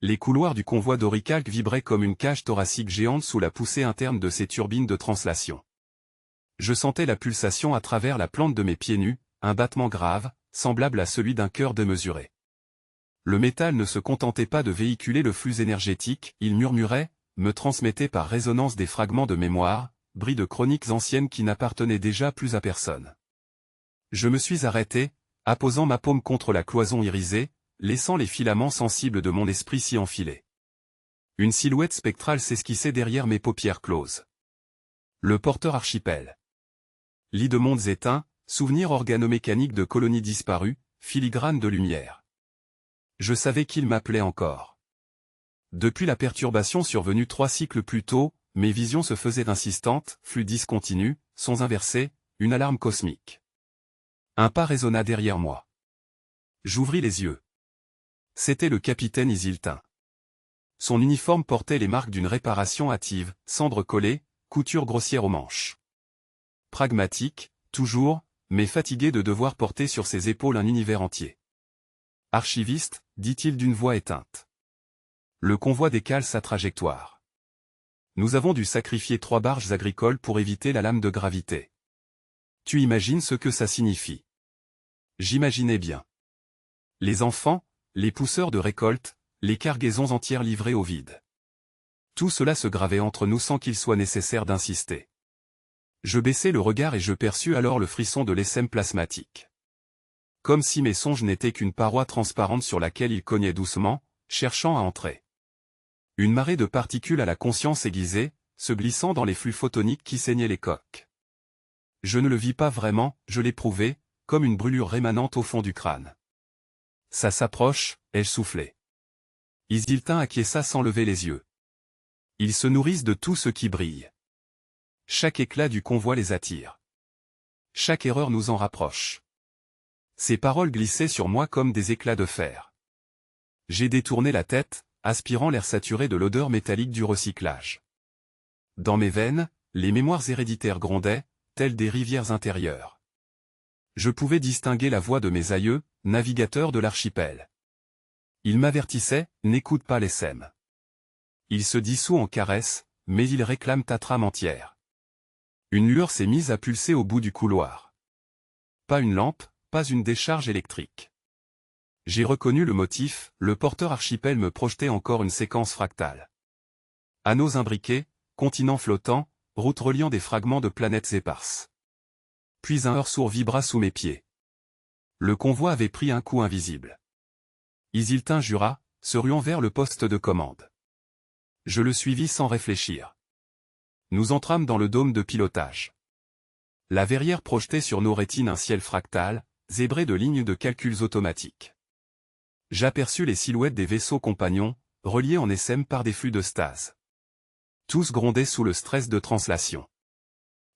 Les couloirs du convoi d'Orichalque vibraient comme une cage thoracique géante sous la poussée interne de ses turbines de translation. Je sentais la pulsation à travers la plante de mes pieds nus, un battement grave, semblable à celui d'un cœur démesuré. Le métal ne se contentait pas de véhiculer le flux énergétique, il murmurait, me transmettait par résonance des fragments de mémoire, bris de chroniques anciennes qui n'appartenaient déjà plus à personne. Je me suis arrêté, apposant ma paume contre la cloison irisée, laissant les filaments sensibles de mon esprit s'y enfiler. Une silhouette spectrale s'esquissait derrière mes paupières closes. Le porteur archipel. Lit de mondes éteints, souvenir organomécanique de colonies disparues, filigrane de lumière. Je savais qu'il m'appelait encore. Depuis la perturbation survenue 3 cycles plus tôt, mes visions se faisaient insistantes, flux discontinus, sons inversés, une alarme cosmique. Un pas résonna derrière moi. J'ouvris les yeux. C'était le capitaine Isiltin. Son uniforme portait les marques d'une réparation hâtive, cendres collées, couture grossière aux manches. Pragmatique, toujours, mais fatigué de devoir porter sur ses épaules un univers entier. Archiviste, dit-il d'une voix éteinte. Le convoi décale sa trajectoire. Nous avons dû sacrifier 3 barges agricoles pour éviter la lame de gravité. Tu imagines ce que ça signifie? J'imaginais bien. Les enfants, les pousseurs de récolte, les cargaisons entières livrées au vide. Tout cela se gravait entre nous sans qu'il soit nécessaire d'insister. Je baissai le regard et je perçus alors le frisson de l'essème plasmatique. Comme si mes songes n'étaient qu'une paroi transparente sur laquelle il cognait doucement, cherchant à entrer. Une marée de particules à la conscience aiguisée, se glissant dans les flux photoniques qui saignaient les coques. Je ne le vis pas vraiment, je l'éprouvais, comme une brûlure rémanente au fond du crâne. Ça s'approche, ai-je soufflé. Isiltin acquiesça sans lever les yeux. Ils se nourrissent de tout ce qui brille. Chaque éclat du convoi les attire. Chaque erreur nous en rapproche. Ces paroles glissaient sur moi comme des éclats de fer. J'ai détourné la tête, aspirant l'air saturé de l'odeur métallique du recyclage. Dans mes veines, les mémoires héréditaires grondaient, telles des rivières intérieures. Je pouvais distinguer la voix de mes aïeux, navigateurs de l'archipel. Ils m'avertissaient, n'écoute pas les sèmes. Il se dissout en caresses, mais il réclame ta trame entière. Une lueur s'est mise à pulser au bout du couloir. Pas une lampe, pas une décharge électrique. J'ai reconnu le motif, le porteur archipel me projetait encore une séquence fractale. Anneaux imbriqués, continents flottants, routes reliant des fragments de planètes éparses. Puis un heurt sourd vibra sous mes pieds. Le convoi avait pris un coup invisible. Isiltin jura, se ruant vers le poste de commande. Je le suivis sans réfléchir. Nous entrâmes dans le dôme de pilotage. La verrière projetait sur nos rétines un ciel fractal, zébré de lignes de calculs automatiques. J'aperçus les silhouettes des vaisseaux compagnons, reliés en SM par des flux de stase. Tous grondaient sous le stress de translation.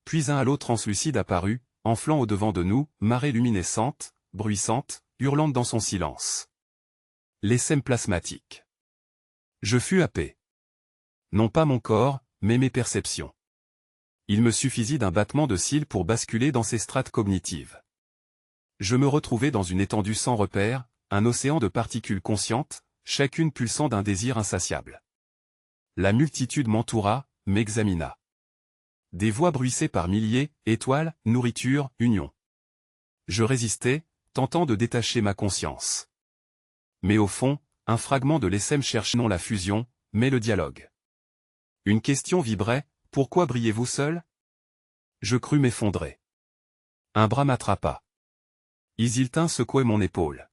Puis un halo translucide apparut, enflant au-devant de nous, marée luminescente, bruissante, hurlante dans son silence. L'essème plasmatique. Je fus happé. Non pas mon corps, mais mes perceptions. Il me suffisit d'un battement de cils pour basculer dans ces strates cognitives. Je me retrouvai dans une étendue sans repère, un océan de particules conscientes, chacune pulsant d'un désir insatiable. La multitude m'entoura, m'examina. Des voix bruissaient par milliers, étoiles, nourriture, union. Je résistais, tentant de détacher ma conscience. Mais au fond, un fragment de l'essème cherche non la fusion, mais le dialogue. Une question vibrait, pourquoi brillez-vous seul? Je crus m'effondrer. Un bras m'attrapa. Isiltin secouait mon épaule.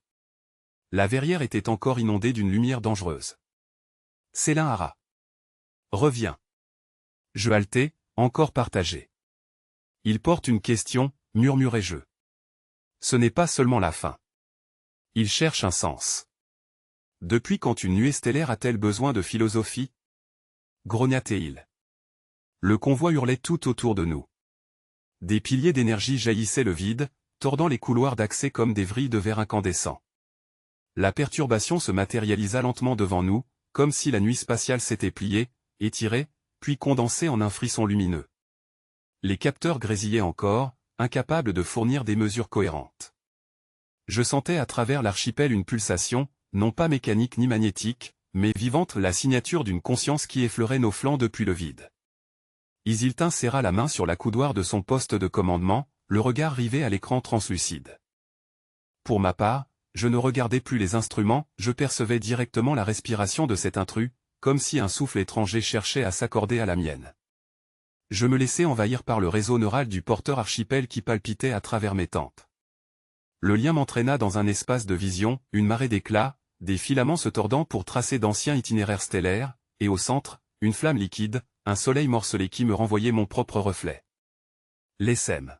La verrière était encore inondée d'une lumière dangereuse. Célin Hara. Reviens. Je haletai, encore partagé. Il porte une question, murmurai-je. Ce n'est pas seulement la fin. Il cherche un sens. Depuis quand une nuée stellaire a-t-elle besoin de philosophie? Grognatait-il. Le convoi hurlait tout autour de nous. Des piliers d'énergie jaillissaient le vide, tordant les couloirs d'accès comme des vrilles de verre incandescent. La perturbation se matérialisa lentement devant nous, comme si la nuit spatiale s'était pliée, étirée, puis condensée en un frisson lumineux. Les capteurs grésillaient encore, incapables de fournir des mesures cohérentes. Je sentais à travers l'archipel une pulsation, non pas mécanique ni magnétique, mais vivante, la signature d'une conscience qui effleurait nos flancs depuis le vide. Isiltin serra la main sur la coudoir de son poste de commandement, le regard rivé à l'écran translucide. Pour ma part, je ne regardais plus les instruments, je percevais directement la respiration de cet intrus, comme si un souffle étranger cherchait à s'accorder à la mienne. Je me laissais envahir par le réseau neural du porteur archipel qui palpitait à travers mes tempes. Le lien m'entraîna dans un espace de vision, une marée d'éclats, des filaments se tordant pour tracer d'anciens itinéraires stellaires, et au centre, une flamme liquide, un soleil morcelé qui me renvoyait mon propre reflet. L'ESM.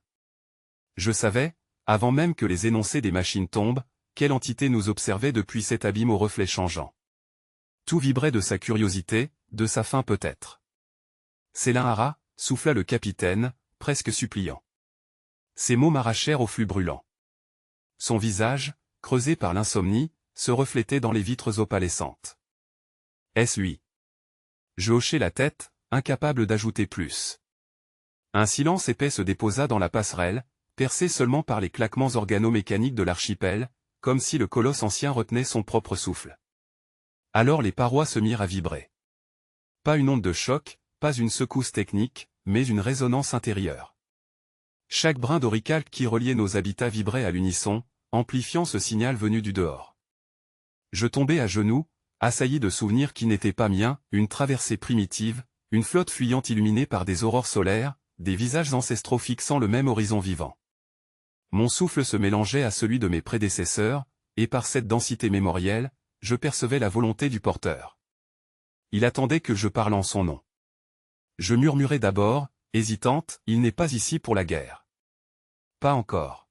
Je savais, avant même que les énoncés des machines tombent, quelle entité nous observait depuis cet abîme aux reflets changeants. Tout vibrait de sa curiosité, de sa faim peut-être. Célin Hara, souffla le capitaine, presque suppliant. Ces mots m'arrachèrent au flux brûlant. Son visage, creusé par l'insomnie, se reflétait dans les vitres opalescentes. Est-ce lui? Je hochai la tête, incapable d'ajouter plus. Un silence épais se déposa dans la passerelle, percé seulement par les claquements organo-mécaniques de l'archipel, comme si le colosse ancien retenait son propre souffle. Alors les parois se mirent à vibrer. Pas une onde de choc, pas une secousse technique, mais une résonance intérieure. Chaque brin d'oricalque qui reliait nos habitats vibrait à l'unisson, amplifiant ce signal venu du dehors. Je tombai à genoux, assailli de souvenirs qui n'étaient pas miens, une traversée primitive, une flotte fuyante illuminée par des aurores solaires, des visages ancestraux fixant le même horizon vivant. Mon souffle se mélangeait à celui de mes prédécesseurs, et par cette densité mémorielle, je percevais la volonté du porteur. Il attendait que je parle en son nom. Je murmurai d'abord, hésitante, il n'est pas ici pour la guerre. Pas encore.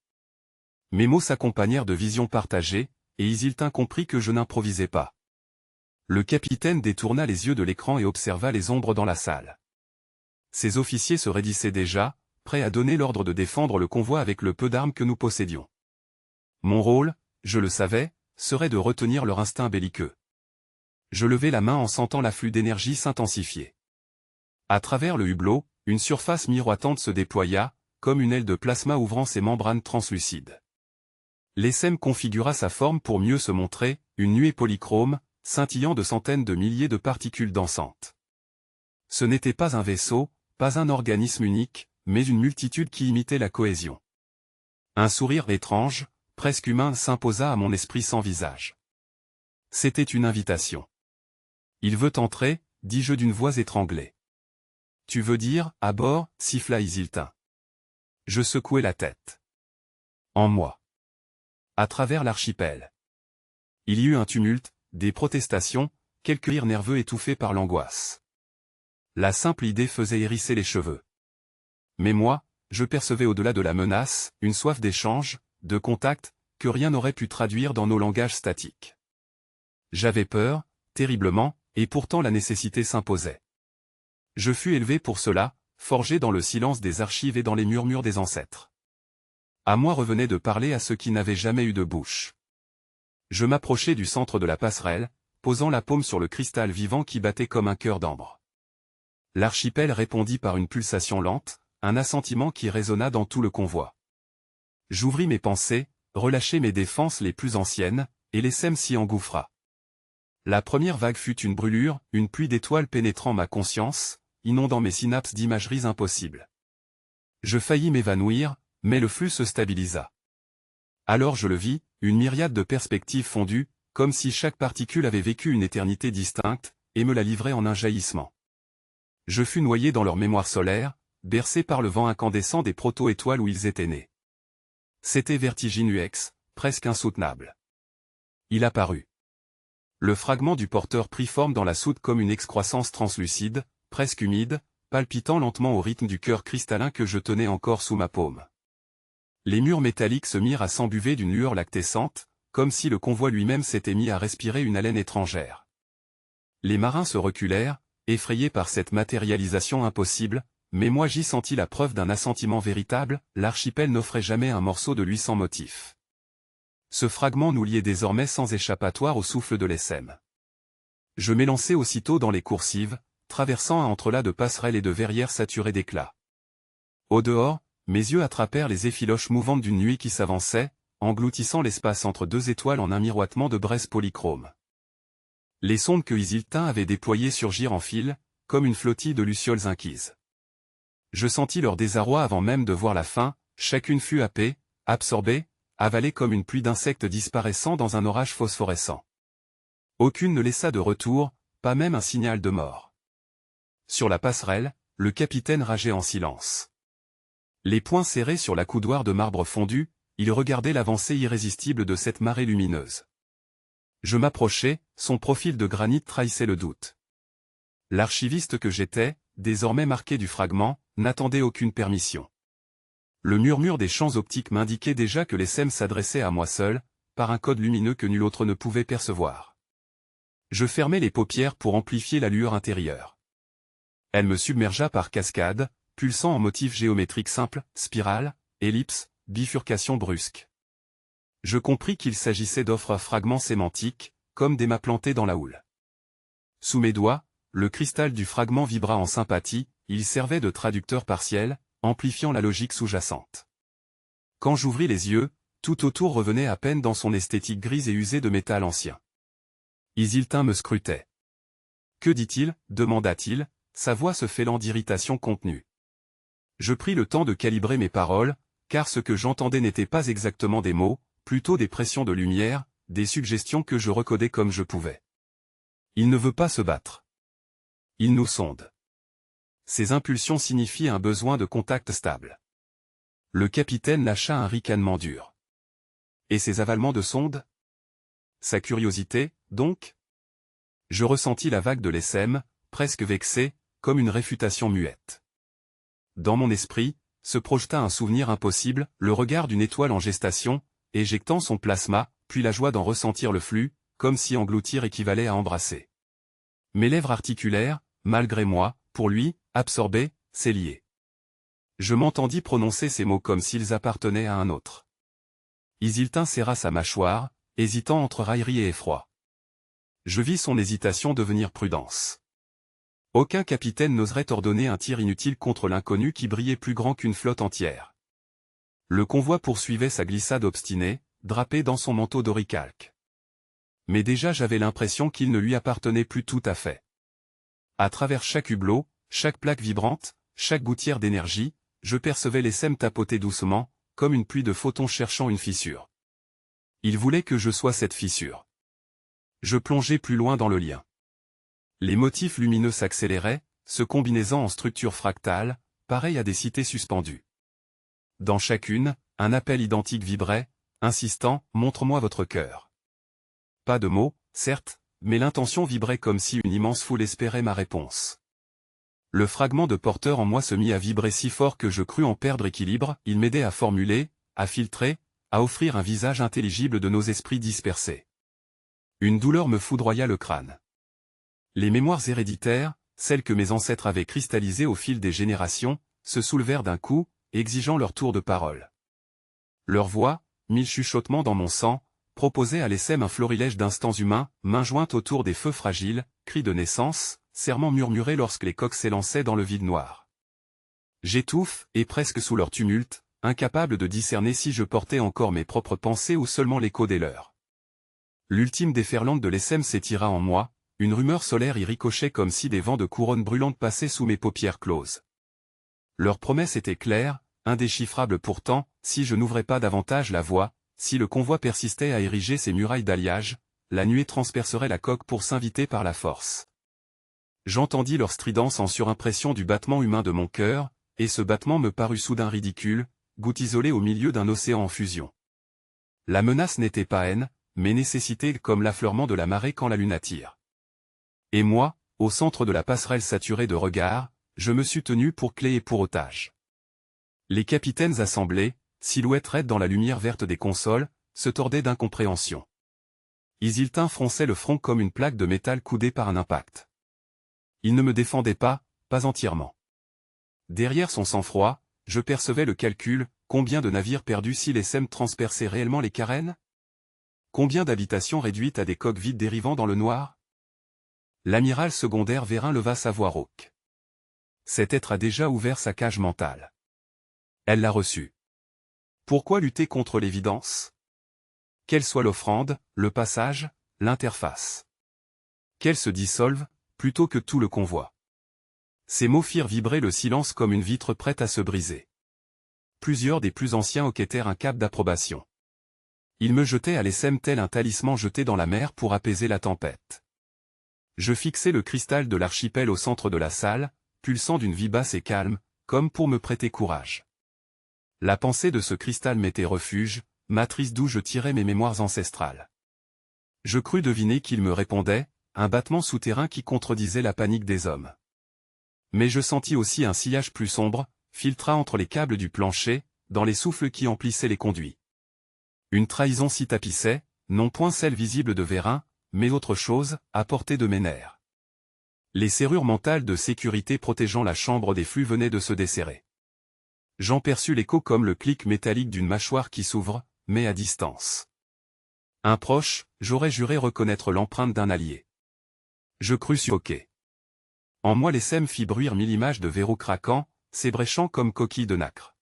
Mes mots s'accompagnèrent de visions partagées, et Isiltin comprit que je n'improvisais pas. Le capitaine détourna les yeux de l'écran et observa les ombres dans la salle. Ses officiers se raidissaient déjà, prêts à donner l'ordre de défendre le convoi avec le peu d'armes que nous possédions. Mon rôle, je le savais, serait de retenir leur instinct belliqueux. Je levai la main en sentant l'afflux d'énergie s'intensifier. À travers le hublot, une surface miroitante se déploya, comme une aile de plasma ouvrant ses membranes translucides. L'ESM configura sa forme pour mieux se montrer, une nuée polychrome, scintillant de centaines de milliers de particules dansantes. Ce n'était pas un vaisseau, pas un organisme unique, mais une multitude qui imitait la cohésion. Un sourire étrange, presque humain s'imposa à mon esprit sans visage. C'était une invitation. Il veut entrer, dis-je d'une voix étranglée. Tu veux dire, à bord, siffla Isiltin. Je secouai la tête. En moi. À travers l'archipel. Il y eut un tumulte, des protestations, quelques rires nerveux étouffés par l'angoisse. La simple idée faisait hérisser les cheveux. Mais moi, je percevais au-delà de la menace, une soif d'échange, de contact, que rien n'aurait pu traduire dans nos langages statiques. J'avais peur, terriblement, et pourtant la nécessité s'imposait. Je fus élevé pour cela, forgé dans le silence des archives et dans les murmures des ancêtres. À moi revenait de parler à ceux qui n'avaient jamais eu de bouche. Je m'approchai du centre de la passerelle, posant la paume sur le cristal vivant qui battait comme un cœur d'ambre. L'archipel répondit par une pulsation lente, un assentiment qui résonna dans tout le convoi. J'ouvris mes pensées, relâchai mes défenses les plus anciennes, et l'ESM s'y engouffra. La première vague fut une brûlure, une pluie d'étoiles pénétrant ma conscience, inondant mes synapses d'imageries impossibles. Je faillis m'évanouir, mais le flux se stabilisa. Alors je le vis, une myriade de perspectives fondues, comme si chaque particule avait vécu une éternité distincte, et me la livrait en un jaillissement. Je fus noyé dans leur mémoire solaire, bercé par le vent incandescent des proto-étoiles où ils étaient nés. C'était Vertiginuex, presque insoutenable. Il apparut. Le fragment du porteur prit forme dans la soute comme une excroissance translucide, presque humide, palpitant lentement au rythme du cœur cristallin que je tenais encore sous ma paume. Les murs métalliques se mirent à s'embuver d'une lueur lactescente, comme si le convoi lui-même s'était mis à respirer une haleine étrangère. Les marins se reculèrent, effrayés par cette matérialisation impossible, mais moi j'y sentis la preuve d'un assentiment véritable, l'archipel n'offrait jamais un morceau de lui sans motif. Ce fragment nous liait désormais sans échappatoire au souffle de l'ESM. Je m'élançai aussitôt dans les coursives, traversant un entrelacs de passerelles et de verrières saturées d'éclats. Au dehors, mes yeux attrapèrent les effiloches mouvantes d'une nuit qui s'avançait, engloutissant l'espace entre deux étoiles en un miroitement de braises polychromes. Les sondes que Isiltin avait déployées surgirent en file, comme une flottille de lucioles inquises. Je sentis leur désarroi avant même de voir la fin, chacune fut happée, absorbée, avalée comme une pluie d'insectes disparaissant dans un orage phosphorescent. Aucune ne laissa de retour, pas même un signal de mort. Sur la passerelle, le capitaine rageait en silence. Les poings serrés sur la coudoir de marbre fondu, il regardait l'avancée irrésistible de cette marée lumineuse. Je m'approchai, son profil de granit trahissait le doute. L'archiviste que j'étais, désormais marqué du fragment, n'attendait aucune permission. Le murmure des champs optiques m'indiquait déjà que l'ESM s'adressait à moi seul, par un code lumineux que nul autre ne pouvait percevoir. Je fermai les paupières pour amplifier la lueur intérieure. Elle me submergea par cascade, pulsant en motifs géométriques simples, spirale, ellipse, bifurcation brusque. Je compris qu'il s'agissait d'offres à fragments sémantiques, comme des mâts plantés dans la houle. Sous mes doigts, le cristal du fragment vibra en sympathie, il servait de traducteur partiel, amplifiant la logique sous-jacente. Quand j'ouvris les yeux, tout autour revenait à peine dans son esthétique grise et usée de métal ancien. Isiltin me scrutait. « Que dit-il » demanda-t-il, sa voix se fêlant d'irritation contenue. Je pris le temps de calibrer mes paroles, car ce que j'entendais n'était pas exactement des mots, plutôt des pressions de lumière, des suggestions que je recodais comme je pouvais. Il ne veut pas se battre. Il nous sonde. Ces impulsions signifient un besoin de contact stable. Le capitaine lâcha un ricanement dur. Et ses avalements de sonde? Sa curiosité, donc? Je ressentis la vague de l'ESM, presque vexée, comme une réfutation muette. Dans mon esprit, se projeta un souvenir impossible, le regard d'une étoile en gestation, éjectant son plasma, puis la joie d'en ressentir le flux, comme si engloutir équivalait à embrasser. Mes lèvres articulèrent, malgré moi, pour lui, absorbé, c'est lié. Je m'entendis prononcer ces mots comme s'ils appartenaient à un autre. Isiltin serra sa mâchoire, hésitant entre raillerie et effroi. Je vis son hésitation devenir prudence. Aucun capitaine n'oserait ordonner un tir inutile contre l'inconnu qui brillait plus grand qu'une flotte entière. Le convoi poursuivait sa glissade obstinée, drapé dans son manteau d'oricalque. Mais déjà j'avais l'impression qu'il ne lui appartenait plus tout à fait. À travers chaque hublot, chaque plaque vibrante, chaque gouttière d'énergie, je percevais l'ESM tapoter doucement, comme une pluie de photons cherchant une fissure. Il voulait que je sois cette fissure. Je plongeais plus loin dans le lien. Les motifs lumineux s'accéléraient, se combinaisant en structures fractales, pareilles à des cités suspendues. Dans chacune, un appel identique vibrait, insistant « Montre-moi votre cœur ». Pas de mots, certes, mais l'intention vibrait comme si une immense foule espérait ma réponse. Le fragment de porteur en moi se mit à vibrer si fort que je crus en perdre équilibre, il m'aidait à formuler, à filtrer, à offrir un visage intelligible de nos esprits dispersés. Une douleur me foudroya le crâne. Les mémoires héréditaires, celles que mes ancêtres avaient cristallisées au fil des générations, se soulevèrent d'un coup, exigeant leur tour de parole. Leur voix, mille chuchotements dans mon sang, proposait à l'ESM un florilège d'instants humains, mains jointes autour des feux fragiles, cris de naissance, serments murmurés lorsque les coqs s'élançaient dans le vide noir. J'étouffe, et presque sous leur tumulte, incapable de discerner si je portais encore mes propres pensées ou seulement l'écho des leurs. L'ultime déferlante de l'ESM s'étira en moi, une rumeur solaire y ricochait comme si des vents de couronne brûlante passaient sous mes paupières closes. Leur promesse était claire, indéchiffrable pourtant, si je n'ouvrais pas davantage la voie, si le convoi persistait à ériger ses murailles d'alliage, la nuée transpercerait la coque pour s'inviter par la force. J'entendis leur stridence en surimpression du battement humain de mon cœur, et ce battement me parut soudain ridicule, goutte isolée au milieu d'un océan en fusion. La menace n'était pas haine, mais nécessité comme l'affleurement de la marée quand la lune attire. Et moi, au centre de la passerelle saturée de regards, je me sus tenu pour clé et pour otage. Les capitaines assemblés, silhouettes raides dans la lumière verte des consoles, se tordaient d'incompréhension. Isiltin fronçait le front comme une plaque de métal coudée par un impact. Il ne me défendait pas, pas entièrement. Derrière son sang-froid, je percevais le calcul, combien de navires perdus si l'ESM transperçait réellement les carènes? Combien d'habitations réduites à des coques vides dérivant dans le noir? L'amiral secondaire Vérin leva sa voix rauque. Cet être a déjà ouvert sa cage mentale. Elle l'a reçue. Pourquoi lutter contre l'évidence? Quelle soit l'offrande, le passage, l'interface. qu'elle se dissolve, plutôt que tout le convoi. Ces mots firent vibrer le silence comme une vitre prête à se briser. Plusieurs des plus anciens hoquetèrent un cap d'approbation. Ils me jetaient à l'essai tel un talisman jeté dans la mer pour apaiser la tempête. Je fixai le cristal de l'archipel au centre de la salle, pulsant d'une vie basse et calme, comme pour me prêter courage. La pensée de ce cristal m'était refuge, matrice d'où je tirais mes mémoires ancestrales. Je crus deviner qu'il me répondait, un battement souterrain qui contredisait la panique des hommes. Mais je sentis aussi un sillage plus sombre, filtra entre les câbles du plancher, dans les souffles qui emplissaient les conduits. Une trahison s'y tapissait, non point celle visible de Vérin, mais autre chose, à portée de mes nerfs. Les serrures mentales de sécurité protégeant la chambre des flux venaient de se desserrer. J'en perçus l'écho comme le clic métallique d'une mâchoire qui s'ouvre, mais à distance. Un proche, j'aurais juré reconnaître l'empreinte d'un allié. Je crus suffoquer. En moi l'essai fit bruire mille images de verrous craquants, s'ébréchant comme coquilles de nacre.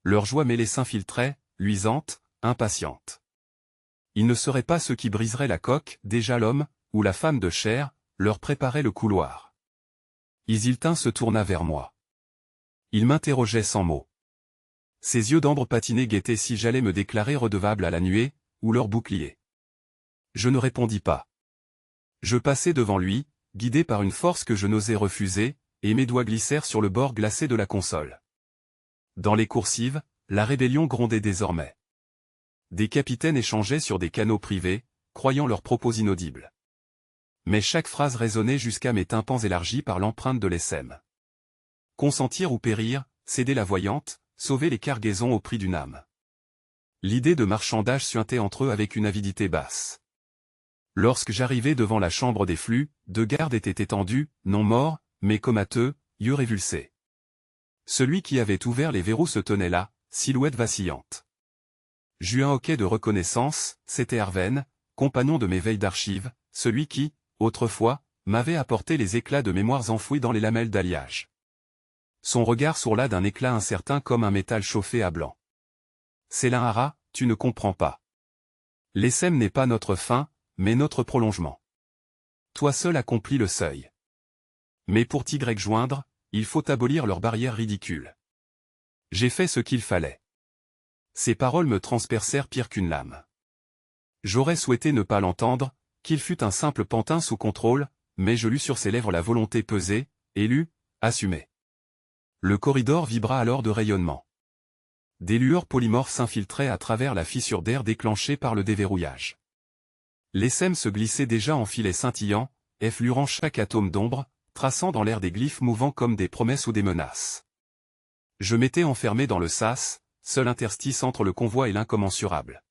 Leur joie mêlée s'infiltrait, luisante, impatiente. Ils ne seraient pas ceux qui briseraient la coque, déjà l'homme, ou la femme de chair, leur préparait le couloir. Isiltin se tourna vers moi. Il m'interrogeait sans mots. Ses yeux d'ambre patinaient guettaient si j'allais me déclarer redevable à la nuée, ou leur bouclier. Je ne répondis pas. Je passai devant lui, guidé par une force que je n'osais refuser, et mes doigts glissèrent sur le bord glacé de la console. Dans les coursives, la rébellion grondait désormais. Des capitaines échangeaient sur des canaux privés, croyant leurs propos inaudibles. Mais chaque phrase résonnait jusqu'à mes tympans élargis par l'empreinte de l'essai. Consentir ou périr, céder la voyante, sauver les cargaisons au prix d'une âme. L'idée de marchandage suintait entre eux avec une avidité basse. Lorsque j'arrivai devant la chambre des flux, deux gardes étaient étendus, non morts, mais comateux, yeux révulsés. Celui qui avait ouvert les verrous se tenait là, silhouette vacillante. J'eus un hoquet de reconnaissance, c'était Arven, compagnon de mes veilles d'archives, celui qui, autrefois, m'avait apporté les éclats de mémoires enfouis dans les lamelles d'alliage. Son regard sourla d'un éclat incertain comme un métal chauffé à blanc. Célin-Hara, tu ne comprends pas. L'essem n'est pas notre fin, mais notre prolongement. Toi seul accomplis le seuil. Mais pour t'y joindre, il faut abolir leurs barrières ridicules. J'ai fait ce qu'il fallait. Ces paroles me transpercèrent pire qu'une lame. J'aurais souhaité ne pas l'entendre, qu'il fût un simple pantin sous contrôle, mais je lus sur ses lèvres la volonté pesée, élue, assumée. Le corridor vibra alors de rayonnement. Des lueurs polymorphes s'infiltraient à travers la fissure d'air déclenchée par le déverrouillage. L'essem se glissait déjà en filets scintillants, effleurant chaque atome d'ombre, traçant dans l'air des glyphes mouvants comme des promesses ou des menaces. Je m'étais enfermé dans le sas, seul interstice entre le convoi et l'incommensurable.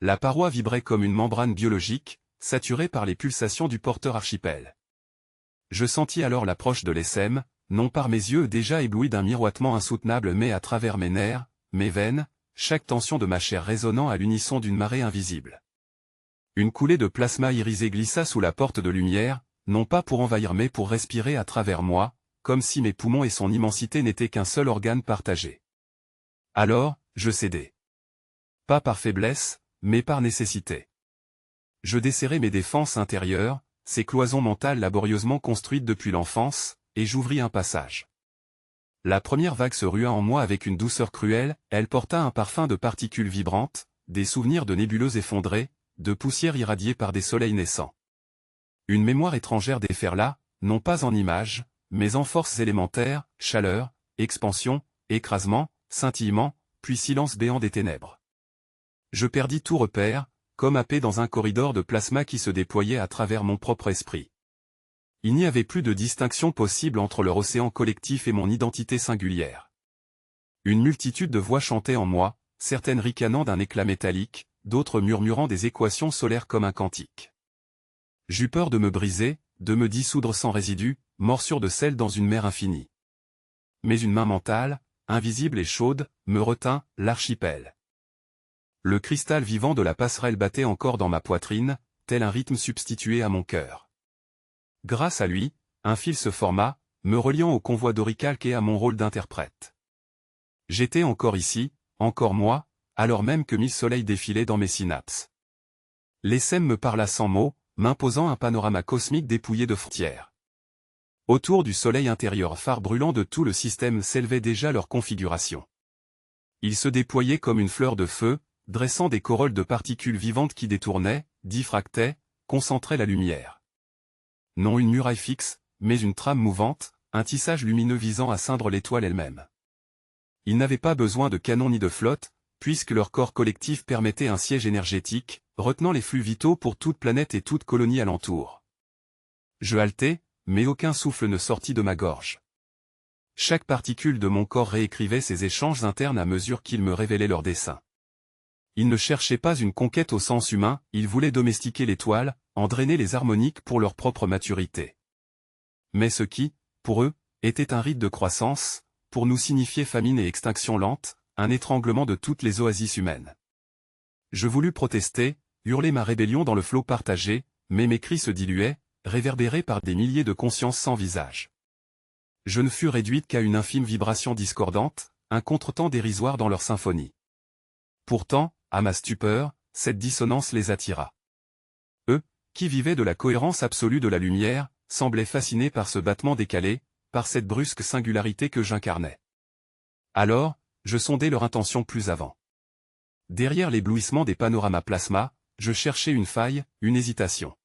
La paroi vibrait comme une membrane biologique, saturée par les pulsations du porteur archipel. Je sentis alors l'approche de l'essem, non par mes yeux déjà éblouis d'un miroitement insoutenable mais à travers mes nerfs, mes veines, chaque tension de ma chair résonnant à l'unisson d'une marée invisible. Une coulée de plasma irisé glissa sous la porte de lumière, non pas pour envahir mais pour respirer à travers moi, comme si mes poumons et son immensité n'étaient qu'un seul organe partagé. Alors, je cédai. Pas par faiblesse, mais par nécessité. Je desserrai mes défenses intérieures, ces cloisons mentales laborieusement construites depuis l'enfance, et j'ouvris un passage. La première vague se rua en moi avec une douceur cruelle, elle porta un parfum de particules vibrantes, des souvenirs de nébuleuses effondrées, de poussière irradiée par des soleils naissants. Une mémoire étrangère déferla, non pas en images, mais en forces élémentaires, chaleur, expansion, écrasement, scintillement, puis silence béant des ténèbres. Je perdis tout repère, comme happé dans un corridor de plasma qui se déployait à travers mon propre esprit. Il n'y avait plus de distinction possible entre leur océan collectif et mon identité singulière. Une multitude de voix chantaient en moi, certaines ricanant d'un éclat métallique, d'autres murmurant des équations solaires comme un cantique. J'eus peur de me briser, de me dissoudre sans résidu, morsure de sel dans une mer infinie. Mais une main mentale, invisible et chaude, me retint, l'archipel. Le cristal vivant de la passerelle battait encore dans ma poitrine, tel un rythme substitué à mon cœur. Grâce à lui, un fil se forma, me reliant au convoi d'Oricalque et à mon rôle d'interprète. J'étais encore ici, encore moi, alors même que 1000 soleils défilaient dans mes synapses. L'essem me parla sans mots, m'imposant un panorama cosmique dépouillé de frontières. Autour du soleil intérieur phare brûlant de tout le système s'élevait déjà leur configuration. Ils se déployaient comme une fleur de feu, dressant des corolles de particules vivantes qui détournaient, diffractaient, concentraient la lumière. Non une muraille fixe, mais une trame mouvante, un tissage lumineux visant à ceindre l'étoile elle-même. Ils n'avaient pas besoin de canons ni de flotte, puisque leur corps collectif permettait un siège énergétique, retenant les flux vitaux pour toute planète et toute colonie alentour. Je haletais, mais aucun souffle ne sortit de ma gorge. Chaque particule de mon corps réécrivait ces échanges internes à mesure qu'ils me révélaient leurs desseins. Ils ne cherchaient pas une conquête au sens humain, ils voulaient domestiquer l'étoile, en drainer les harmoniques pour leur propre maturité. Mais ce qui, pour eux, était un rite de croissance, pour nous signifiait famine et extinction lente, un étranglement de toutes les oasis humaines. Je voulus protester, hurler ma rébellion dans le flot partagé, mais mes cris se diluaient, réverbérés par des milliers de consciences sans visage. Je ne fus réduite qu'à une infime vibration discordante, un contretemps dérisoire dans leur symphonie. Pourtant, à ma stupeur, cette dissonance les attira. Eux, qui vivaient de la cohérence absolue de la lumière, semblaient fascinés par ce battement décalé, par cette brusque singularité que j'incarnais. Alors, je sondai leur intention plus avant. Derrière l'éblouissement des panoramas plasma, je cherchais une faille, une hésitation.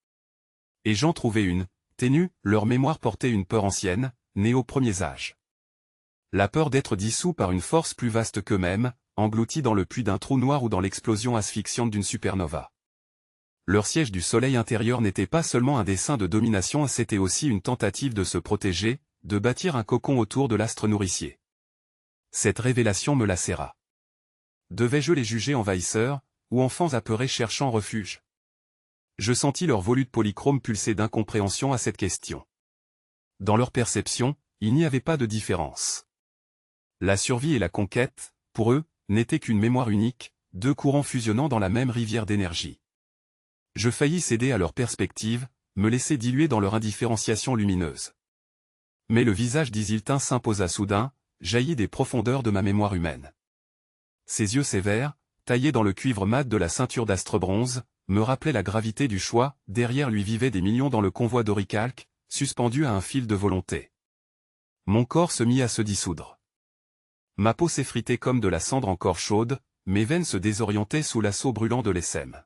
Et j'en trouvai une, ténue, leur mémoire portait une peur ancienne, née aux premiers âges. La peur d'être dissous par une force plus vaste qu'eux-mêmes, engloutis dans le puits d'un trou noir ou dans l'explosion asphyxiante d'une supernova. Leur siège du soleil intérieur n'était pas seulement un dessein de domination, c'était aussi une tentative de se protéger, de bâtir un cocon autour de l'astre nourricier. Cette révélation me lacéra. Devais-je les juger envahisseurs, ou enfants apeurés cherchant refuge? Je sentis leur volute polychrome pulser d'incompréhension à cette question. Dans leur perception, il n'y avait pas de différence. La survie et la conquête, pour eux, n'étaient qu'une mémoire unique, deux courants fusionnant dans la même rivière d'énergie. Je faillis céder à leur perspective, me laisser diluer dans leur indifférenciation lumineuse. Mais le visage d'Isiltin s'imposa soudain, jailli des profondeurs de ma mémoire humaine. Ses yeux sévères, taillés dans le cuivre mat de la ceinture d'astre bronze, me rappelaient la gravité du choix, derrière lui vivaient des millions dans le convoi d'oricalques, suspendus à un fil de volonté. Mon corps se mit à se dissoudre. Ma peau s'effritait comme de la cendre encore chaude, mes veines se désorientaient sous l'assaut brûlant de l'essème.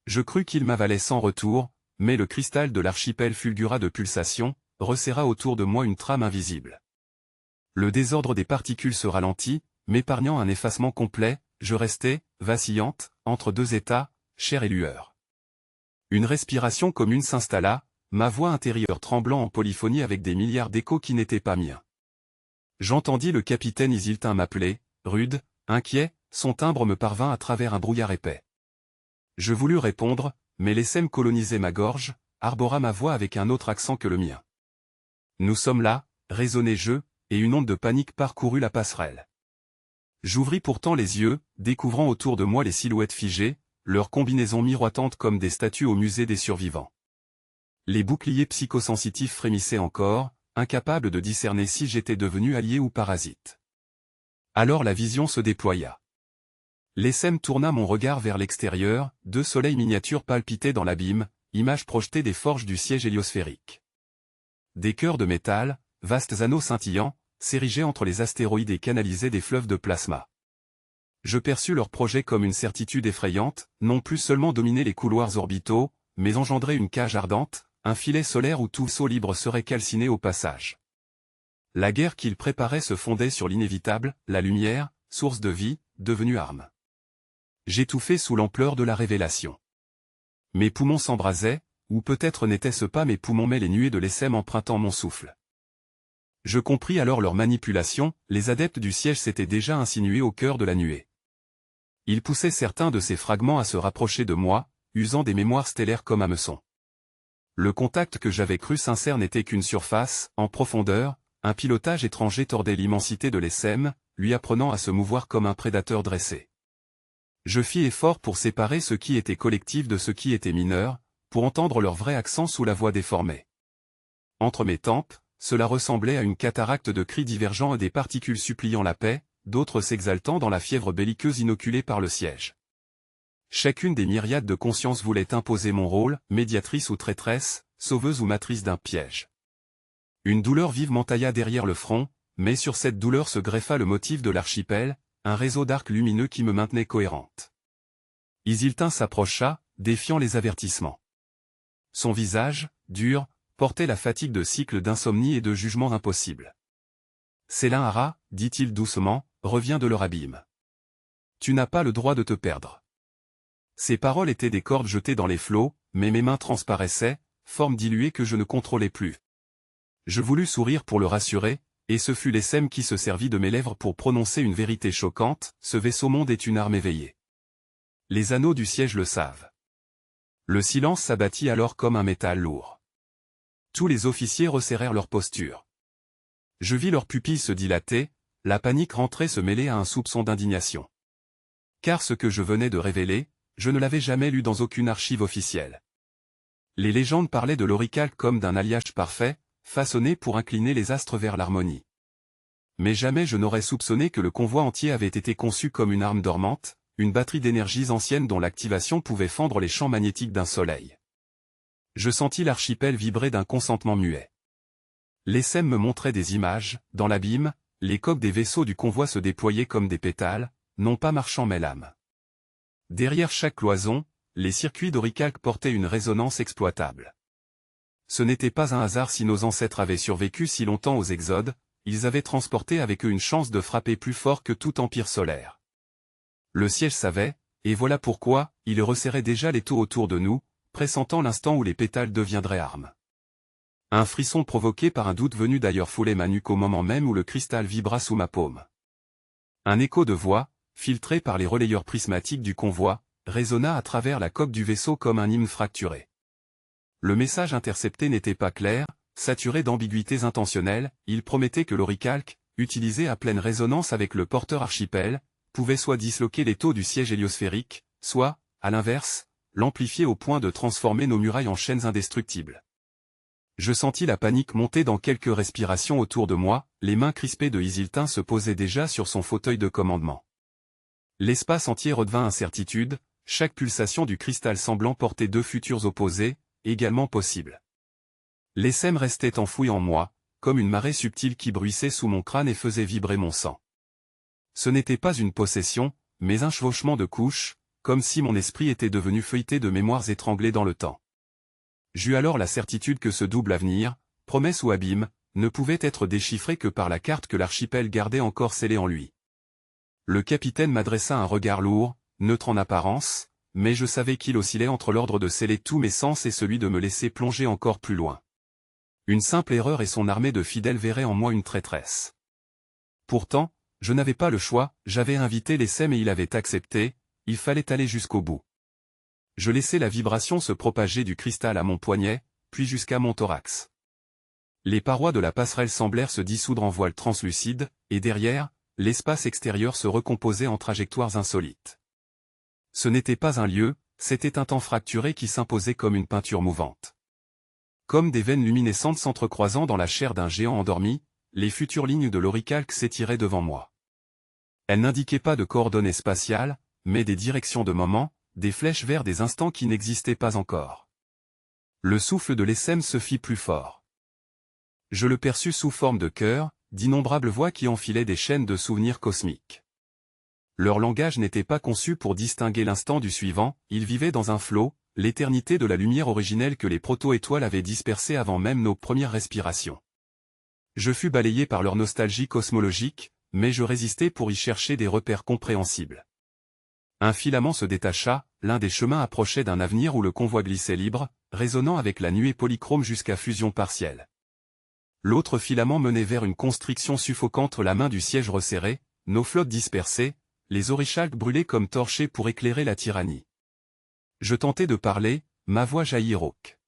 Je crus qu'il m'avalait sans retour, mais le cristal de l'archipel fulgura de pulsations, resserra autour de moi une trame invisible. Le désordre des particules se ralentit, m'épargnant un effacement complet, je restai, vacillante, entre deux états, chair et lueur. Une respiration commune s'installa, ma voix intérieure tremblant en polyphonie avec des milliards d'échos qui n'étaient pas miens. J'entendis le capitaine Isiltin m'appeler, rude, inquiet, son timbre me parvint à travers un brouillard épais. Je voulus répondre, mais l'essème colonisait ma gorge, arbora ma voix avec un autre accent que le mien. Nous sommes là, résonnai-je, et une onde de panique parcourut la passerelle. J'ouvris pourtant les yeux, découvrant autour de moi les silhouettes figées, leurs combinaisons miroitantes comme des statues au musée des survivants. Les boucliers psychosensitifs frémissaient encore, incapables de discerner si j'étais devenu allié ou parasite. Alors la vision se déploya. L'essème tourna mon regard vers l'extérieur, deux soleils miniatures palpitaient dans l'abîme, images projetées des forges du siège héliosphérique. Des cœurs de métal, vastes anneaux scintillants, s'érigeaient entre les astéroïdes et canalisaient des fleuves de plasma. Je perçus leur projet comme une certitude effrayante, non plus seulement dominer les couloirs orbitaux, mais engendrer une cage ardente, un filet solaire où tout saut libre serait calciné au passage. La guerre qu'ils préparaient se fondait sur l'inévitable, la lumière, source de vie, devenue arme. J'étouffais sous l'ampleur de la révélation. Mes poumons s'embrasaient, ou peut-être n'était-ce pas mes poumons mais les nuées de l'essème empruntant mon souffle. Je compris alors leur manipulation, les adeptes du siège s'étaient déjà insinués au cœur de la nuée. Ils poussaient certains de ces fragments à se rapprocher de moi, usant des mémoires stellaires comme hameçons. Le contact que j'avais cru sincère n'était qu'une surface, en profondeur, un pilotage étranger tordait l'immensité de l'essème, lui apprenant à se mouvoir comme un prédateur dressé. Je fis effort pour séparer ce qui était collectif de ce qui était mineur, pour entendre leur vrai accent sous la voix déformée. Entre mes tempes, cela ressemblait à une cataracte de cris divergents et des particules suppliant la paix, d'autres s'exaltant dans la fièvre belliqueuse inoculée par le siège. Chacune des myriades de consciences voulait imposer mon rôle, médiatrice ou traîtresse, sauveuse ou matrice d'un piège. Une douleur vive m'entailla derrière le front, mais sur cette douleur se greffa le motif de l'archipel, un réseau d'arcs lumineux qui me maintenait cohérente. Isiltin s'approcha, défiant les avertissements. Son visage, dur, portait la fatigue de cycles d'insomnie et de jugements impossibles. Célin Hara, dit-il doucement, reviens de leur abîme. Tu n'as pas le droit de te perdre. Ces paroles étaient des cordes jetées dans les flots, mais mes mains transparaissaient, formes diluées que je ne contrôlais plus. Je voulus sourire pour le rassurer, et ce fut l'Essem qui se servit de mes lèvres pour prononcer une vérité choquante, ce vaisseau-monde est une arme éveillée. Les anneaux du siège le savent. Le silence s'abattit alors comme un métal lourd. Tous les officiers resserrèrent leur posture. Je vis leurs pupilles se dilater, la panique rentrée se mêler à un soupçon d'indignation. Car ce que je venais de révéler, je ne l'avais jamais lu dans aucune archive officielle. Les légendes parlaient de l'oricalque comme d'un alliage parfait, façonné pour incliner les astres vers l'harmonie. Mais jamais je n'aurais soupçonné que le convoi entier avait été conçu comme une arme dormante, une batterie d'énergies anciennes dont l'activation pouvait fendre les champs magnétiques d'un soleil. Je sentis l'archipel vibrer d'un consentement muet. L'Essem me montrait des images, dans l'abîme, les coques des vaisseaux du convoi se déployaient comme des pétales, non pas marchand mais lames. Derrière chaque cloison, les circuits d'oricalque portaient une résonance exploitable. Ce n'était pas un hasard si nos ancêtres avaient survécu si longtemps aux exodes, ils avaient transporté avec eux une chance de frapper plus fort que tout empire solaire. Le siège savait, et voilà pourquoi, il resserrait déjà l'étau autour de nous, pressentant l'instant où les pétales deviendraient armes. Un frisson provoqué par un doute venu d'ailleurs foulait ma nuque au moment même où le cristal vibra sous ma paume. Un écho de voix, filtré par les relayeurs prismatiques du convoi, résonna à travers la coque du vaisseau comme un hymne fracturé. Le message intercepté n'était pas clair, saturé d'ambiguïtés intentionnelles, il promettait que l'oricalque, utilisé à pleine résonance avec le porteur archipel, pouvait soit disloquer les taux du siège héliosphérique, soit, à l'inverse, l'amplifier au point de transformer nos murailles en chaînes indestructibles. Je sentis la panique monter dans quelques respirations autour de moi, les mains crispées de Isiltin se posaient déjà sur son fauteuil de commandement. L'espace entier redevint incertitude, chaque pulsation du cristal semblant porter deux futurs opposés, également possibles. L'Essem restait enfoui en moi, comme une marée subtile qui bruissait sous mon crâne et faisait vibrer mon sang. Ce n'était pas une possession, mais un chevauchement de couches, comme si mon esprit était devenu feuilleté de mémoires étranglées dans le temps. J'eus alors la certitude que ce double avenir, promesse ou abîme, ne pouvait être déchiffré que par la carte que l'archipel gardait encore scellée en lui. Le capitaine m'adressa un regard lourd, neutre en apparence, mais je savais qu'il oscillait entre l'ordre de sceller tous mes sens et celui de me laisser plonger encore plus loin. Une simple erreur et son armée de fidèles verrait en moi une traîtresse. Pourtant, je n'avais pas le choix, j'avais invité l'Essem et il avait accepté, il fallait aller jusqu'au bout. Je laissai la vibration se propager du cristal à mon poignet, puis jusqu'à mon thorax. Les parois de la passerelle semblèrent se dissoudre en voiles translucides, et derrière, l'espace extérieur se recomposait en trajectoires insolites. Ce n'était pas un lieu, c'était un temps fracturé qui s'imposait comme une peinture mouvante. Comme des veines luminescentes s'entrecroisant dans la chair d'un géant endormi, les futures lignes de l'oricalque s'étiraient devant moi. Elles n'indiquaient pas de coordonnées spatiales, mais des directions de moments, des flèches vers des instants qui n'existaient pas encore. Le souffle de l'Essem se fit plus fort. Je le perçus sous forme de chœur, d'innombrables voix qui enfilaient des chaînes de souvenirs cosmiques. Leur langage n'était pas conçu pour distinguer l'instant du suivant, ils vivaient dans un flot, l'éternité de la lumière originelle que les proto-étoiles avaient dispersée avant même nos premières respirations. Je fus balayé par leur nostalgie cosmologique, mais je résistai pour y chercher des repères compréhensibles. Un filament se détacha, l'un des chemins approchait d'un avenir où le convoi glissait libre, résonnant avec la nuée polychrome jusqu'à fusion partielle. L'autre filament menait vers une constriction suffocante, la main du siège resserrée, nos flottes dispersées, les orichalques brûlés comme torchés pour éclairer la tyrannie. Je tentai de parler, ma voix jaillit rauque.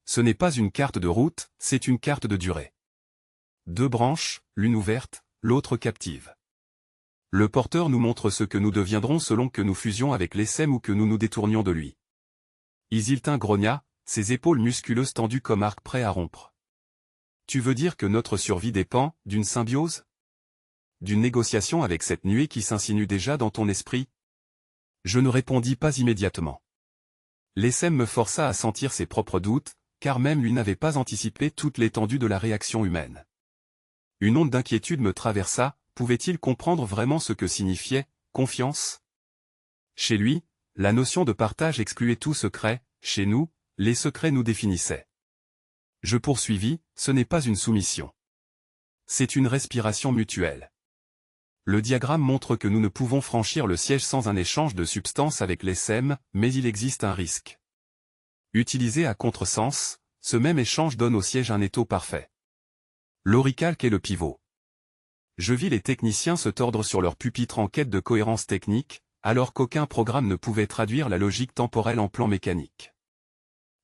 Ce n'est pas une carte de route, c'est une carte de durée. Deux branches, l'une ouverte, l'autre captive. Le porteur nous montre ce que nous deviendrons selon que nous fusions avec l'Essem ou que nous nous détournions de lui. Isiltin grogna, ses épaules musculeuses tendues comme arcs prêts à rompre. Tu veux dire que notre survie dépend d'une symbiose? D'une négociation avec cette nuée qui s'insinue déjà dans ton esprit? Je ne répondis pas immédiatement. L'ESM me força à sentir ses propres doutes, car même lui n'avait pas anticipé toute l'étendue de la réaction humaine. Une onde d'inquiétude me traversa, pouvait-il comprendre vraiment ce que signifiait « confiance » ? Chez lui, la notion de partage excluait tout secret, chez nous, les secrets nous définissaient. Je poursuivis, ce n'est pas une soumission. C'est une respiration mutuelle. Le diagramme montre que nous ne pouvons franchir le siège sans un échange de substances avec l'ESM, mais il existe un risque. Utilisé à contresens, ce même échange donne au siège un étau parfait. L'oricalque est le pivot. Je vis les techniciens se tordre sur leur pupitre en quête de cohérence technique, alors qu'aucun programme ne pouvait traduire la logique temporelle en plan mécanique.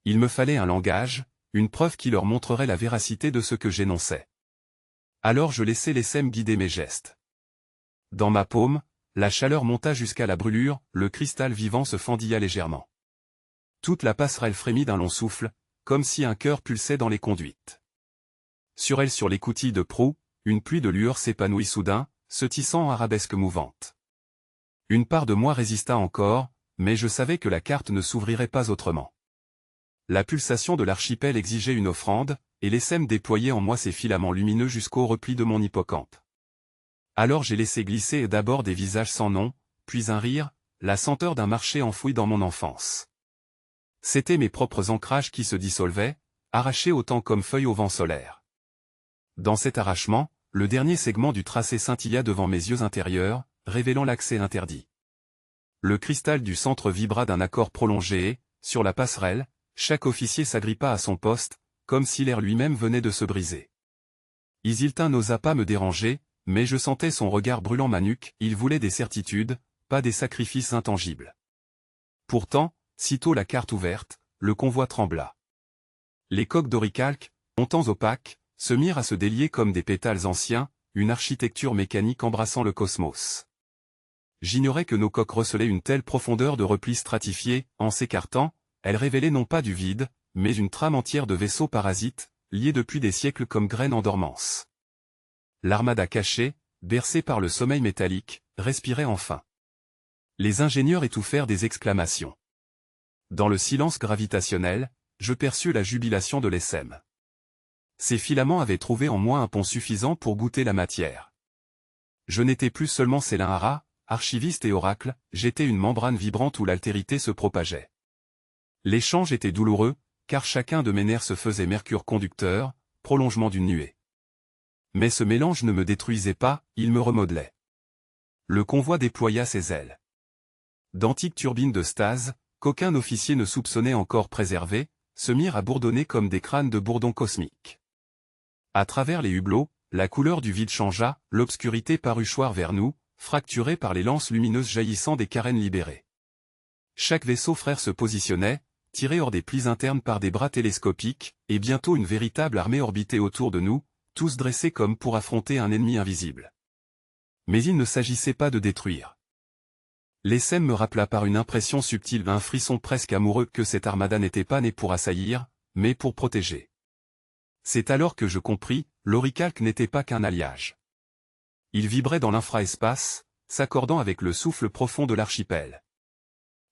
Il me fallait un langage, une preuve qui leur montrerait la véracité de ce que j'énonçais. Alors je laissai l'ESM guider mes gestes. Dans ma paume, la chaleur monta jusqu'à la brûlure, le cristal vivant se fendilla légèrement. Toute la passerelle frémit d'un long souffle, comme si un cœur pulsait dans les conduites. Sur l'écoutille de proue, une pluie de lueurs s'épanouit soudain, se tissant en arabesque mouvante. Une part de moi résista encore, mais je savais que la carte ne s'ouvrirait pas autrement. La pulsation de l'archipel exigeait une offrande, et l'ESM déployait en moi ses filaments lumineux jusqu'au repli de mon hippocampe. Alors j'ai laissé glisser d'abord des visages sans nom, puis un rire, la senteur d'un marché enfoui dans mon enfance. C'étaient mes propres ancrages qui se dissolvaient, arrachés autant comme feuilles au vent solaire. Dans cet arrachement, le dernier segment du tracé scintilla devant mes yeux intérieurs, révélant l'accès interdit. Le cristal du centre vibra d'un accord prolongé et, sur la passerelle, chaque officier s'agrippa à son poste, comme si l'air lui-même venait de se briser. Isiltin n'osa pas me déranger, mais je sentais son regard brûlant ma nuque, il voulait des certitudes, pas des sacrifices intangibles. Pourtant, sitôt la carte ouverte, le convoi trembla. Les coques d'oricalque, longtemps opaques, se mirent à se délier comme des pétales anciens, une architecture mécanique embrassant le cosmos. J'ignorais que nos coques recelaient une telle profondeur de repli stratifié, en s'écartant, elles révélaient non pas du vide, mais une trame entière de vaisseaux parasites, liés depuis des siècles comme graines en dormance. L'armada cachée, bercée par le sommeil métallique, respirait enfin. Les ingénieurs étouffèrent des exclamations. Dans le silence gravitationnel, je perçus la jubilation de l'ESM. Ces filaments avaient trouvé en moi un pont suffisant pour goûter la matière. Je n'étais plus seulement Célin Hara, archiviste et oracle, j'étais une membrane vibrante où l'altérité se propageait. L'échange était douloureux, car chacun de mes nerfs se faisait mercure conducteur, prolongement d'une nuée. Mais ce mélange ne me détruisait pas, il me remodelait. Le convoi déploya ses ailes. D'antiques turbines de stase, qu'aucun officier ne soupçonnait encore préservées, se mirent à bourdonner comme des crânes de bourdons cosmiques. À travers les hublots, la couleur du vide changea, l'obscurité parut choir vers nous, fracturée par les lances lumineuses jaillissant des carènes libérées. Chaque vaisseau frère se positionnait, tiré hors des plis internes par des bras télescopiques, et bientôt une véritable armée orbitait autour de nous, tous dressés comme pour affronter un ennemi invisible. Mais il ne s'agissait pas de détruire. L'ESM me rappela par une impression subtile un frisson presque amoureux que cette armada n'était pas née pour assaillir, mais pour protéger. C'est alors que je compris, l'oricalque n'était pas qu'un alliage. Il vibrait dans l'infraespace, s'accordant avec le souffle profond de l'archipel.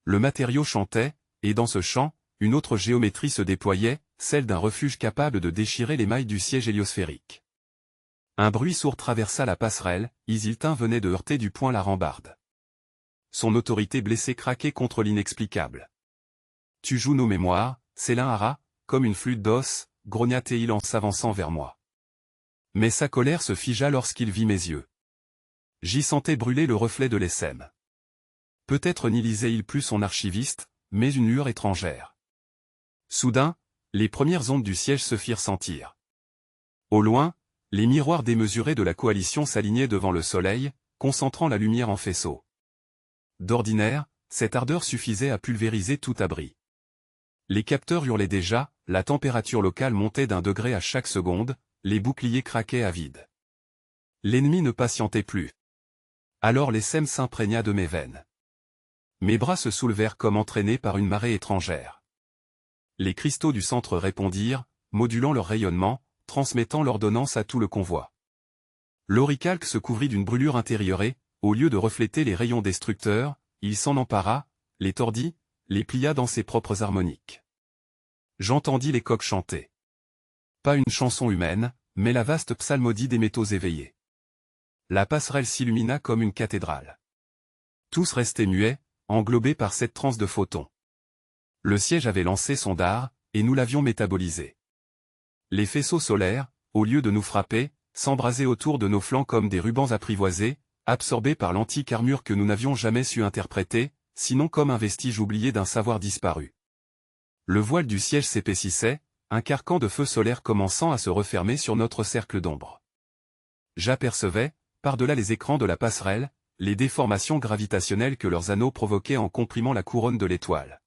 Le matériau chantait, et dans ce chant, une autre géométrie se déployait, celle d'un refuge capable de déchirer les mailles du siège héliosphérique. Un bruit sourd traversa la passerelle, Isiltin venait de heurter du poing la rambarde. Son autorité blessée craquait contre l'inexplicable. Tu joues nos mémoires, Célin Hara, comme une flûte d'os, grogna-t-il en s'avançant vers moi. Mais sa colère se figea lorsqu'il vit mes yeux. J'y sentais brûler le reflet de l'ESM. Peut-être n'y lisait-il plus son archiviste, mais une lueur étrangère. Soudain, les premières ondes du siège se firent sentir. Au loin, les miroirs démesurés de la coalition s'alignaient devant le soleil, concentrant la lumière en faisceaux. D'ordinaire, cette ardeur suffisait à pulvériser tout abri. Les capteurs hurlaient déjà, la température locale montait d'1 degré à chaque seconde, les boucliers craquaient à vide. L'ennemi ne patientait plus. Alors l'ESM s'imprégna de mes veines. Mes bras se soulevèrent comme entraînés par une marée étrangère. Les cristaux du centre répondirent, modulant leur rayonnement, transmettant l'ordonnance à tout le convoi. L'oricalque se couvrit d'une brûlure intérieure et, au lieu de refléter les rayons destructeurs, il s'en empara, les tordit, les plia dans ses propres harmoniques. J'entendis les coqs chanter. Pas une chanson humaine, mais la vaste psalmodie des métaux éveillés. La passerelle s'illumina comme une cathédrale. Tous restaient muets, englobés par cette transe de photons. Le siège avait lancé son dard, et nous l'avions métabolisé. Les faisceaux solaires, au lieu de nous frapper, s'embrasaient autour de nos flancs comme des rubans apprivoisés, absorbés par l'antique armure que nous n'avions jamais su interpréter, sinon comme un vestige oublié d'un savoir disparu. Le voile du siège s'épaississait, un carcan de feu solaire commençant à se refermer sur notre cercle d'ombre. J'apercevais, par-delà les écrans de la passerelle, les déformations gravitationnelles que leurs anneaux provoquaient en comprimant la couronne de l'étoile.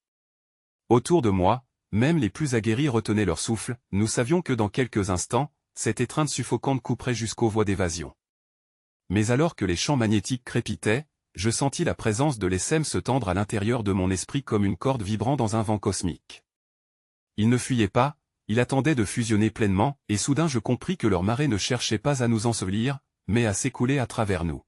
Autour de moi, même les plus aguerris retenaient leur souffle, nous savions que dans quelques instants, cette étreinte suffocante couperait jusqu'aux voies d'évasion. Mais alors que les champs magnétiques crépitaient, je sentis la présence de l'ESM se tendre à l'intérieur de mon esprit comme une corde vibrant dans un vent cosmique. Il ne fuyait pas, il attendait de fusionner pleinement, et soudain je compris que leur marée ne cherchait pas à nous ensevelir, mais à s'écouler à travers nous.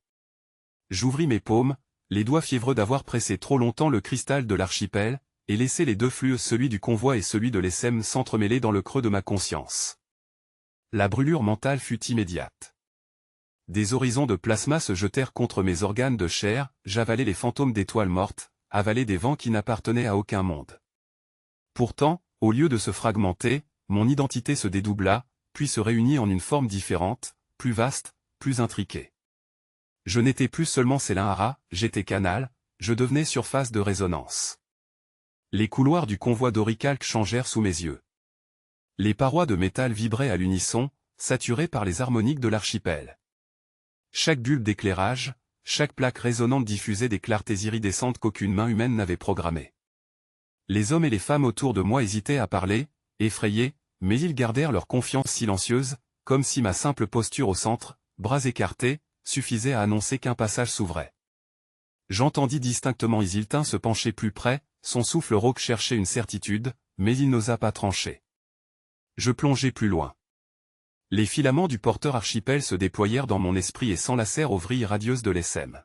J'ouvris mes paumes, les doigts fiévreux d'avoir pressé trop longtemps le cristal de l'archipel, et laissé les deux flux, celui du convoi et celui de l'ESM, s'entremêler dans le creux de ma conscience. La brûlure mentale fut immédiate. Des horizons de plasma se jetèrent contre mes organes de chair, j'avalai les fantômes d'étoiles mortes, avalai des vents qui n'appartenaient à aucun monde. Pourtant, au lieu de se fragmenter, mon identité se dédoubla, puis se réunit en une forme différente, plus vaste, plus intriquée. Je n'étais plus seulement Célin Hara, j'étais canal, je devenais surface de résonance. Les couloirs du convoi d'Oricalque changèrent sous mes yeux. Les parois de métal vibraient à l'unisson, saturées par les harmoniques de l'archipel. Chaque bulbe d'éclairage, chaque plaque résonante diffusait des clartés iridescentes qu'aucune main humaine n'avait programmées. Les hommes et les femmes autour de moi hésitaient à parler, effrayés, mais ils gardèrent leur confiance silencieuse, comme si ma simple posture au centre, bras écartés, suffisait à annoncer qu'un passage s'ouvrait. J'entendis distinctement Isiltin se pencher plus près, son souffle rauque cherchait une certitude, mais il n'osa pas trancher. Je plongeai plus loin. Les filaments du porteur archipel se déployèrent dans mon esprit et s'enlacèrent aux vrilles radieuses de l'ESM.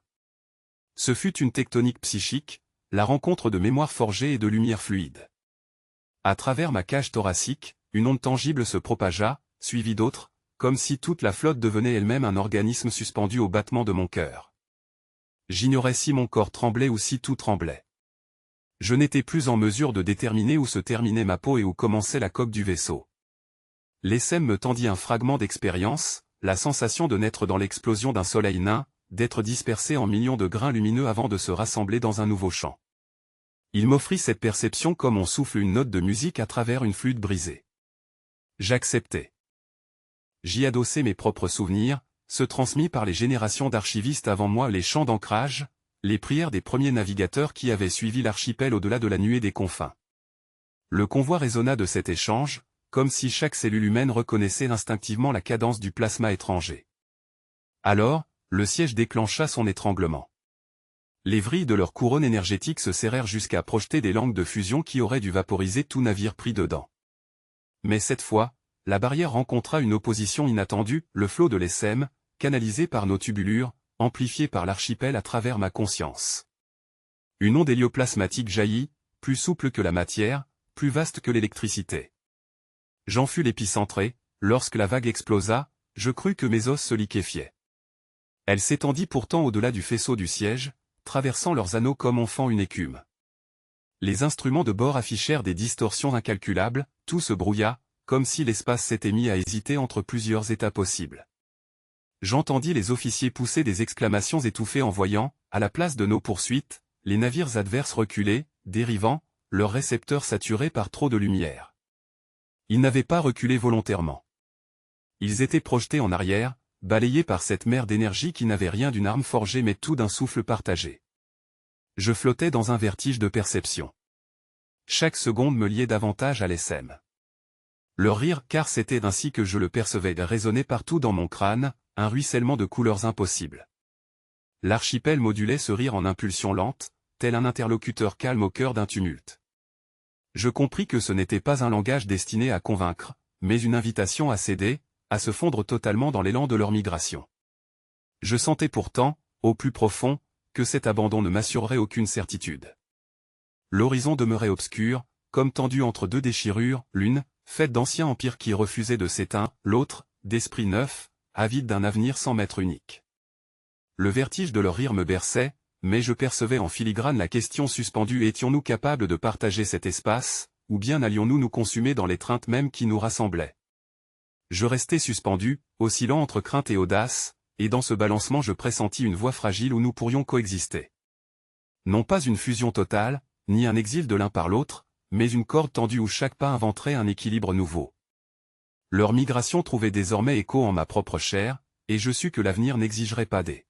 Ce fut une tectonique psychique, la rencontre de mémoires forgées et de lumière fluide. À travers ma cage thoracique, une onde tangible se propagea, suivie d'autres, comme si toute la flotte devenait elle-même un organisme suspendu au battement de mon cœur. J'ignorais si mon corps tremblait ou si tout tremblait. Je n'étais plus en mesure de déterminer où se terminait ma peau et où commençait la coque du vaisseau. L'ESM me tendit un fragment d'expérience, la sensation de naître dans l'explosion d'un soleil nain, d'être dispersé en millions de grains lumineux avant de se rassembler dans un nouveau champ. Il m'offrit cette perception comme on souffle une note de musique à travers une flûte brisée. J'acceptais. J'y adossai mes propres souvenirs, ceux transmis par les générations d'archivistes avant moi, les chants d'ancrage, les prières des premiers navigateurs qui avaient suivi l'archipel au-delà de la nuée des confins. Le convoi résonna de cet échange, comme si chaque cellule humaine reconnaissait instinctivement la cadence du plasma étranger. Alors, le siège déclencha son étranglement. Les vrilles de leur couronne énergétique se serrèrent jusqu'à projeter des langues de fusion qui auraient dû vaporiser tout navire pris dedans. Mais cette fois, la barrière rencontra une opposition inattendue, le flot de l'ESM, canalisé par nos tubulures, amplifié par l'archipel à travers ma conscience. Une onde hélioplasmatique jaillit, plus souple que la matière, plus vaste que l'électricité. J'en fus l'épicentré, lorsque la vague explosa, je crus que mes os se liquéfiaient. Elle s'étendit pourtant au-delà du faisceau du siège, traversant leurs anneaux comme on fend une écume. Les instruments de bord affichèrent des distorsions incalculables, tout se brouilla, comme si l'espace s'était mis à hésiter entre plusieurs états possibles. J'entendis les officiers pousser des exclamations étouffées en voyant, à la place de nos poursuites, les navires adverses reculer, dérivant, leurs récepteurs saturés par trop de lumière. Ils n'avaient pas reculé volontairement. Ils étaient projetés en arrière, balayés par cette mer d'énergie qui n'avait rien d'une arme forgée mais tout d'un souffle partagé. Je flottais dans un vertige de perception. Chaque seconde me liait davantage à l'ESM. Leur rire, car c'était ainsi que je le percevais, résonnait partout dans mon crâne, un ruissellement de couleurs impossibles. L'archipel modulait ce rire en impulsion lente, tel un interlocuteur calme au cœur d'un tumulte. Je compris que ce n'était pas un langage destiné à convaincre, mais une invitation à céder, à se fondre totalement dans l'élan de leur migration. Je sentais pourtant, au plus profond, que cet abandon ne m'assurerait aucune certitude. L'horizon demeurait obscur, comme tendu entre deux déchirures, l'une, faite d'anciens empires qui refusaient de s'éteindre, l'autre, d'esprits neufs, avides d'un avenir sans maître unique. Le vertige de leur rire me berçait, mais je percevais en filigrane la question suspendue: étions-nous capables de partager cet espace, ou bien allions-nous nous consumer dans l'étreinte même qui nous rassemblait? Je restais suspendu, oscillant entre crainte et audace, et dans ce balancement je pressentis une voie fragile où nous pourrions coexister. Non pas une fusion totale, ni un exil de l'un par l'autre, mais une corde tendue où chaque pas inventerait un équilibre nouveau. Leur migration trouvait désormais écho en ma propre chair, et je sus que l'avenir n'exigerait pas des